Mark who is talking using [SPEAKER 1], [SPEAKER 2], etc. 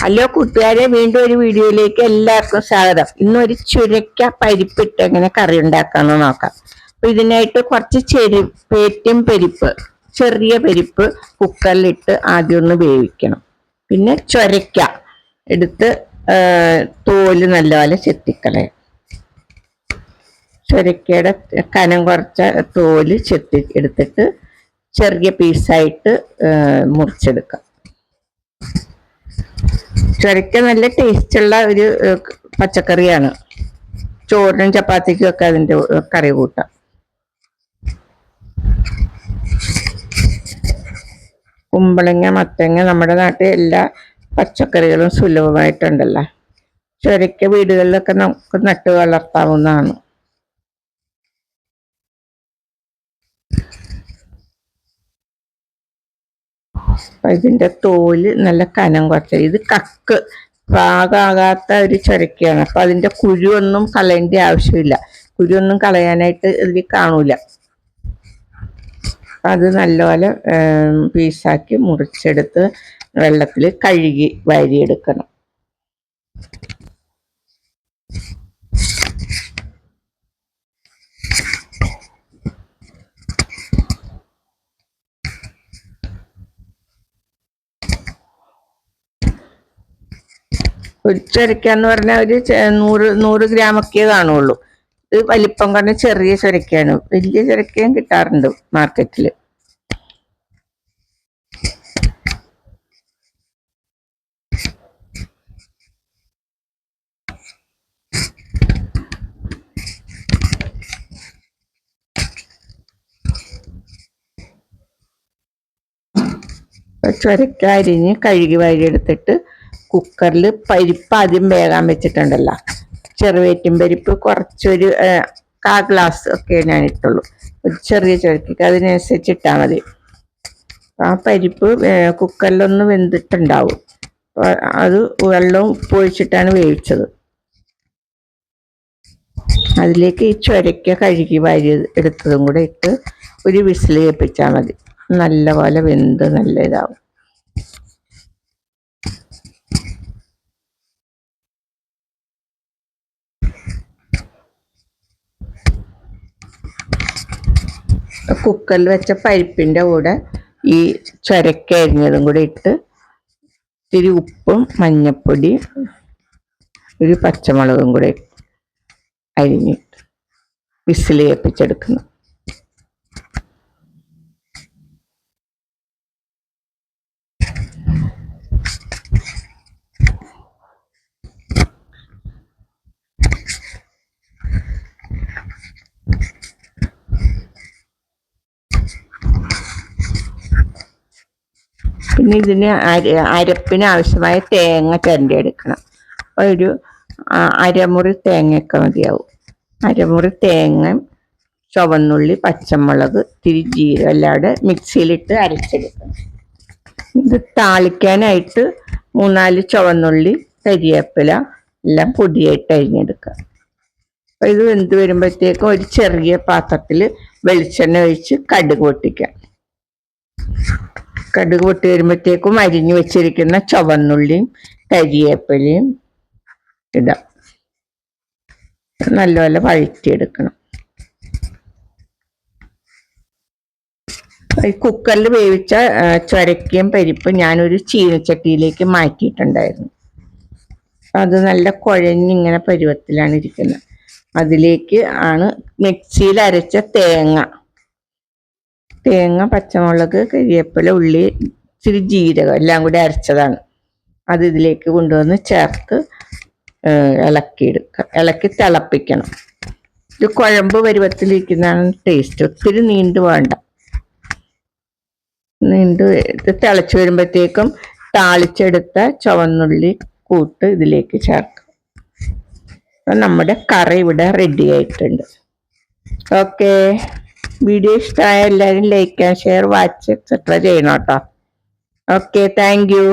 [SPEAKER 1] Hello കൂട്ടുകാരെ, വീണ്ടും ഒരു വീഡിയോയിലേക്ക് എല്ലാവർക്കും സ്വാഗതം. ഇന്നൊരു ചുരക്ക പരിപ്പിട്ട് എങ്ങനെ കറി ഉണ്ടാക്കാന്ന് നോക്കാം. അപ്പൊ ഇതിനായിട്ട് കുറച്ച് പേറ്റും പരിപ്പ്, ചെറിയ പരിപ്പ് കുക്കറിലിട്ട് ആദ്യം ഒന്ന് വേവിക്കണം. പിന്നെ ചുരക്ക എടുത്ത് തോല് നല്ലപോലെ ചെത്തിക്കളയും. ചുരക്കയുടെ കനം കുറച്ച തോല് ചെത്തി എടുത്തിട്ട് ചെറിയ പീസായിട്ട് മുറിച്ചെടുക്കാം. ചുരക്ക നല്ല ടേസ്റ്റുള്ള ഒരു പച്ചക്കറിയാണ്. ചോറിനും ചപ്പാത്തിക്കും ഒക്കെ അതിൻ്റെ കറി കൂട്ടാം. കുമ്പളങ്ങ, മത്തങ്ങ, നമ്മുടെ നാട്ടിൽ എല്ലാ പച്ചക്കറികളും സുലഭമായിട്ടുണ്ടല്ലോ. ചുരക്ക വീടുകളിലൊക്കെ നമുക്ക് നട്ടു വളർത്താവുന്നതാണ്. ഇതിന്റെ തോല് നല്ല കനം കുറച്ച്, ഇത് കക്ക് പാകാകാത്ത ഒരു ചുരക്കയാണ്. അപ്പൊ അതിന്റെ കുരുവൊന്നും കളയേണ്ട ആവശ്യമില്ല. കുരുവൊന്നും കളയാനായിട്ട് ഇതിൽ കാണൂല. അത് നല്ലപോലെ പീസാക്കി മുറിച്ചെടുത്ത് വെള്ളത്തിൽ കഴുകി വാരിയെടുക്കണം. ഒരു ചുരക്കാന്ന് പറഞ്ഞാൽ ഒരു 100 ഗ്രാമൊക്കെ കാണുള്ളൂ. ഇത് വലിപ്പം കൊണ്ട് ചെറിയ ചുരക്കയാണ്. വലിയ ചുരക്കയും കിട്ടാറുണ്ട് മാർക്കറ്റിൽ. ചുരക്ക അരിഞ്ഞ് കഴുകി വാരിയെടുത്തിട്ട് കുക്കറിൽ പരിപ്പ് ആദ്യം വേകാൻ വെച്ചിട്ടുണ്ടല്ലോ. ചെറുവേറ്റും പരിപ്പ് കുറച്ചൊരു 1/4 ഗ്ലാസ് ഒക്കെ ഞാൻ ഇട്ടുള്ളൂ. ഒരു ചെറിയ ചുരക്ക് അതിനനുസരിച്ച് ഇട്ടാൽ മതി. ആ പരിപ്പ് കുക്കറിലൊന്ന് വെന്തിട്ടുണ്ടാവും. അത് വെള്ളവും ഉപ്പൊഴിച്ചിട്ടാണ് വേവിച്ചത്. അതിലേക്ക് ഈ ചുരക്ക കഴുകി വാരി എടുത്തതും കൂടെ ഇട്ട് ഒരു വിസിൽ കേൾപ്പിച്ചാൽ മതി. നല്ലപോലെ വെന്ത് നല്ല ഇതാവും. കുക്കറിൽ വെച്ച പരിപ്പിൻ്റെ കൂടെ ഈ ചുരക്ക അരിഞ്ഞതും കൂടെ ഇട്ട് ഇത്തിരി ഉപ്പും മഞ്ഞപ്പൊടി ഒരു പച്ചമുളകും കൂടെ അരിഞ്ഞിട്ട് വിസിൽ കേൾപ്പിച്ചെടുക്കുന്നു. പിന്നെ ഇതിന് അരപ്പിന് ആവശ്യമായ തേങ്ങ ചിരണ്ടിയെടുക്കണം. ഒരു അരമുറി തേങ്ങയൊക്കെ മതിയാവും. അരമുറി തേങ്ങ, ചുവന്നുള്ളി, പച്ചമുളക്, ഇത്തിരി ജീരകം എല്ലാവരുടെ മിക്സിയിലിട്ട് അരച്ചെടുക്കണം. ഇത് താളിക്കാനായിട്ട് 3-4 ചുവന്നുള്ളി, കരിവേപ്പില എല്ലാം പൊടിയായിട്ട് അരിഞ്ഞെടുക്കുക. അപ്പോൾ ഇത് വെന്ത് വരുമ്പോഴത്തേക്കും ഒരു ചെറിയ പാത്രത്തിൽ വെളിച്ചെണ്ണ ഒഴിച്ച് കടുക് പൊട്ടിക്കാം. കടുക് പൊട്ടി വരുമ്പോഴത്തേക്കും അരിഞ്ഞു വെച്ചിരിക്കുന്ന ചുവന്നുള്ളിയും കരിവേപ്പിലയും ഇടാം. നല്ലപോലെ വഴറ്റിയെടുക്കണം. കുക്കറിൽ വേവിച്ച ചുരക്കയും പരിപ്പും ഞാനൊരു ചീനച്ചട്ടിയിലേക്ക് മാറ്റിയിട്ടുണ്ടായിരുന്നു. അത് നല്ല കുഴഞ്ഞിങ്ങനെ പരുവത്തിലാണ് ഇരിക്കുന്നത്. അതിലേക്ക് ആണ് മിക്സിയിൽ അരച്ച തേങ്ങ, പച്ചമുളക്, കരിവേപ്പില, ഉള്ളി, ഇച്ചിരി ജീരകം എല്ലാം കൂടി അരച്ചതാണ്. അത് ഇതിലേക്ക് കൊണ്ടുവന്ന് ചേർത്ത് ഇളക്കി തിളപ്പിക്കണം. ഇത് കുഴമ്പ് പരുവത്തിലിരിക്കുന്നതാണ് ടേസ്റ്റ്. ഒത്തിരി നീണ്ടു വേണ്ട. ഇത് തിളച്ച് വരുമ്പോഴത്തേക്കും താളിച്ചെടുത്ത ചുവന്നുള്ളി കൂട്ട് ഇതിലേക്ക് ചേർക്കാം. നമ്മുടെ കറി ഇവിടെ റെഡി ആയിട്ടുണ്ട്. ഓക്കെ, വീഡിയോ ഇഷ്ടമായ എല്ലാവരും like and share, watch etcetera ചെയ്യണം കേട്ടോ. Okay, thank you.